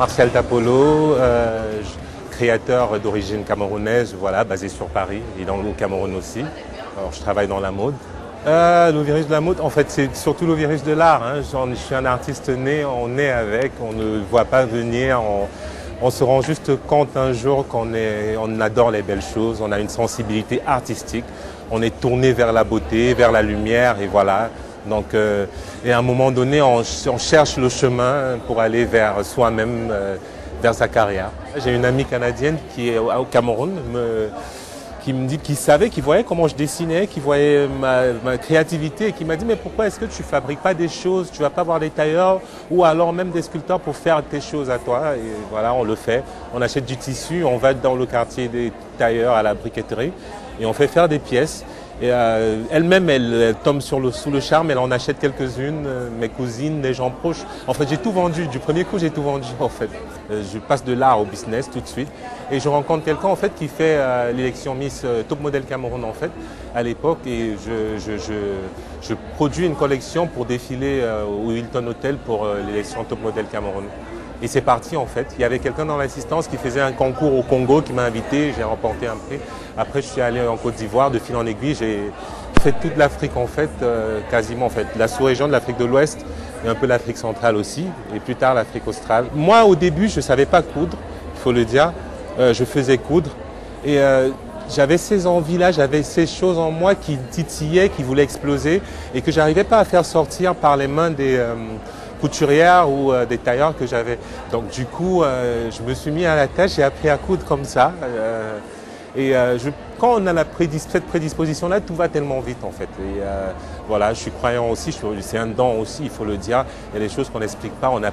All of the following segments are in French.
Martial Tapolo, créateur d'origine camerounaise, voilà, basé sur Paris et dans le Cameroun aussi. Alors, je travaille dans la mode. Le virus de la mode, en fait, c'est surtout le virus de l'art. Hein. Je suis un artiste né, on est avec, on ne voit pas venir, on se rend juste compte un jour on adore les belles choses, on a une sensibilité artistique, on est tourné vers la beauté, vers la lumière et voilà. Donc, et à un moment donné, on cherche le chemin pour aller vers soi-même, vers sa carrière. J'ai une amie canadienne qui est au Cameroun, qui me dit qu'il savait, qui voyait comment je dessinais, qui voyait ma créativité et qui m'a dit mais pourquoi est-ce que tu fabriques pas des choses, tu vas pas voir des tailleurs ou alors même des sculpteurs pour faire tes choses à toi. Et voilà, on le fait, on achète du tissu, on va dans le quartier des tailleurs à la briqueterie et on fait faire des pièces. Et elle-même, elle tombe sous le charme, elle en achète quelques-unes, mes cousines, les gens proches. En fait, j'ai tout vendu. Du premier coup, j'ai tout vendu, en fait. Je passe de l'art au business tout de suite. Et je rencontre quelqu'un, en fait, qui fait l'élection Miss Top Model Cameroun, en fait, à l'époque. Et je produis une collection pour défiler au Hilton Hotel pour l'élection Top Model Cameroun. Et c'est parti en fait. Il y avait quelqu'un dans l'assistance qui faisait un concours au Congo qui m'a invité, j'ai remporté un prix. Après je suis allé en Côte d'Ivoire, de fil en aiguille, j'ai fait toute l'Afrique en fait, quasiment en fait. La sous-région de l'Afrique de l'Ouest et un peu l'Afrique centrale aussi, et plus tard l'Afrique australe. Moi au début je ne savais pas coudre, il faut le dire. Je faisais coudre et j'avais ces envies-là, j'avais ces choses en moi qui titillaient, qui voulaient exploser et que j'arrivais pas à faire sortir par les mains des couturières ou des tailleurs que j'avais. Donc du coup, je me suis mis à la tâche, j'ai appris à coudre comme ça. Quand on a cette prédisposition-là, tout va tellement vite en fait. Et voilà, je suis croyant aussi, c'est un don aussi, il faut le dire. Il y a des choses qu'on n'explique pas. On a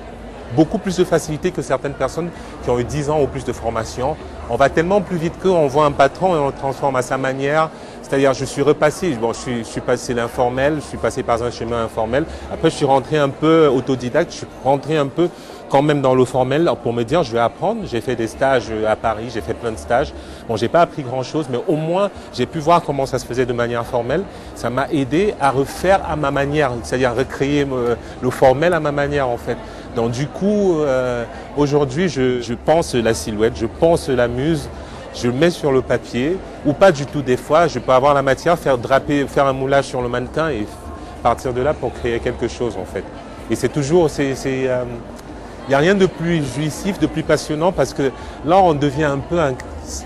beaucoup plus de facilité que certaines personnes qui ont eu 10 ans ou plus de formation. On va tellement plus vite qu'on voit un patron et on le transforme à sa manière. C'est-à-dire, je suis repassé, je suis passé l'informel, je suis passé par un chemin informel. Après, je suis rentré un peu autodidacte, je suis rentré un peu quand même dans le formel pour me dire, je vais apprendre. J'ai fait des stages à Paris, j'ai fait plein de stages. Bon, j'ai pas appris grand-chose, mais au moins, j'ai pu voir comment ça se faisait de manière formelle. Ça m'a aidé à refaire à ma manière, c'est-à-dire recréer le formel à ma manière, en fait. Donc, du coup, aujourd'hui, je pense la silhouette, je pense la muse. Je le mets sur le papier, ou pas du tout des fois, je peux avoir la matière, faire un moulage sur le mannequin et partir de là pour créer quelque chose en fait. Et c'est toujours, il n'y a rien de plus jouissif, de plus passionnant parce que là on devient un peu,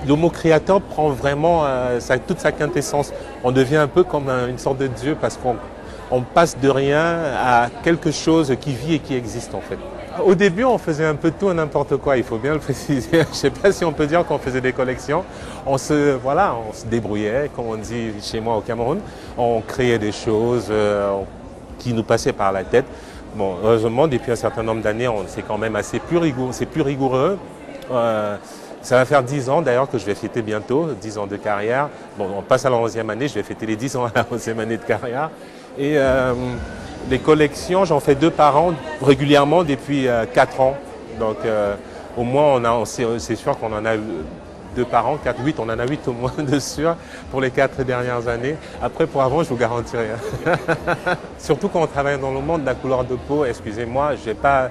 le mot créateur prend vraiment toute sa quintessence. On devient un peu comme une sorte de dieu parce qu'on passe de rien à quelque chose qui vit et qui existe en fait. Au début, on faisait un peu tout et n'importe quoi, il faut bien le préciser. Je ne sais pas si on peut dire qu'on faisait des collections. On se débrouillait, comme on dit chez moi au Cameroun. On créait des choses qui nous passaient par la tête. Bon, heureusement, depuis un certain nombre d'années, c'est quand même assez plus rigoureux. Ça va faire 10 ans d'ailleurs que je vais fêter bientôt, 10 ans de carrière. Bon, on passe à la 11e année, je vais fêter les 10 ans à la 11e année de carrière. Et les collections, j'en fais 2 par an régulièrement depuis 4 ans. Donc au moins, c'est sûr qu'on en a 2 par an, 8, on en a 8 au moins de sûr pour les 4 dernières années. Après, pour avant, je vous garantis rien. Surtout quand on travaille dans le monde de la couleur de peau, excusez-moi, je ne vais pas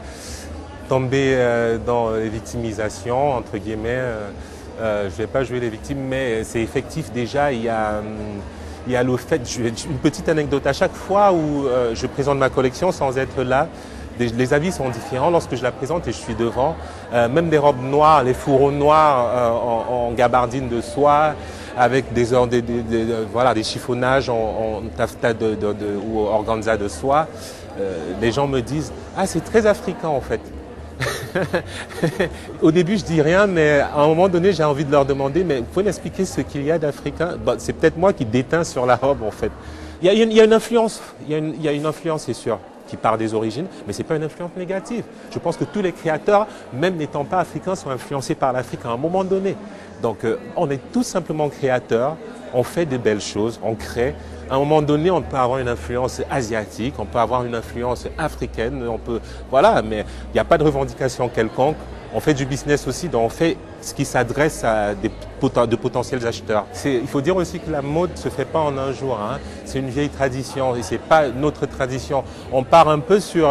tomber dans les victimisations, entre guillemets. Je ne vais pas jouer les victimes, mais c'est effectif déjà. Il y a le fait, une petite anecdote, à chaque fois où je présente ma collection sans être là, les avis sont différents lorsque je la présente et je suis devant. Même des robes noires, les fourreaux noirs en gabardine de soie, avec des chiffonnages en taffetas ou organza de soie. Les gens me disent « Ah, c'est très africain en fait ». Au début, je dis rien, mais à un moment donné, j'ai envie de leur demander, mais vous pouvez m'expliquer ce qu'il y a d'africain? C'est peut-être moi qui déteins sur la robe, en fait. Il y a une influence, c'est sûr, qui part des origines, mais ce n'est pas une influence négative. Je pense que tous les créateurs, même n'étant pas africains, sont influencés par l'Afrique à un moment donné. Donc, on est tout simplement créateurs, on fait des belles choses, on crée. À un moment donné, on peut avoir une influence asiatique, on peut avoir une influence africaine, mais il n'y a pas de revendication quelconque. On fait du business aussi, donc on fait ce qui s'adresse à de potentiels acheteurs. Il faut dire aussi que la mode ne se fait pas en un jour, hein. C'est une vieille tradition et ce n'est pas notre tradition. On part un peu sur,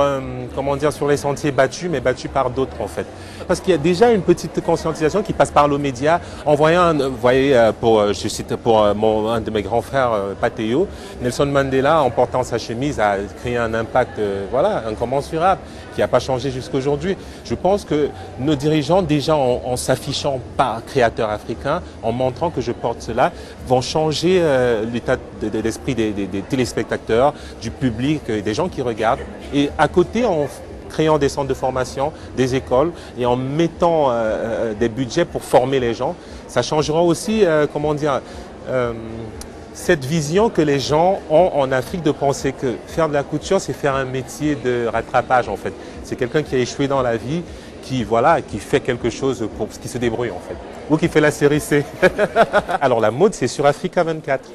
comment dire, sur les sentiers battus, mais battus par d'autres en fait. Parce qu'il y a déjà une petite conscientisation qui passe par le média. En voyant, vous voyez, je cite pour un de mes grands frères, Pateo, Nelson Mandela, en portant sa chemise, a créé un impact voilà, incommensurable, qui n'a pas changé jusqu'à aujourd'hui. Je pense que nos dirigeants, déjà en s'affichant par créateurs africains, en montrant que je porte cela, vont changer l'état d'esprit des téléspectateurs, du public, des gens qui regardent. Et à côté, en créant des centres de formation, des écoles et en mettant des budgets pour former les gens, ça changera aussi, comment dire, cette vision que les gens ont en Afrique de penser que faire de la couture, c'est faire un métier de rattrapage en fait. C'est quelqu'un qui a échoué dans la vie, qui voilà, qui fait quelque chose pour qui se débrouille en fait, ou qui fait la série C. Alors la mode, c'est sur Africa 24.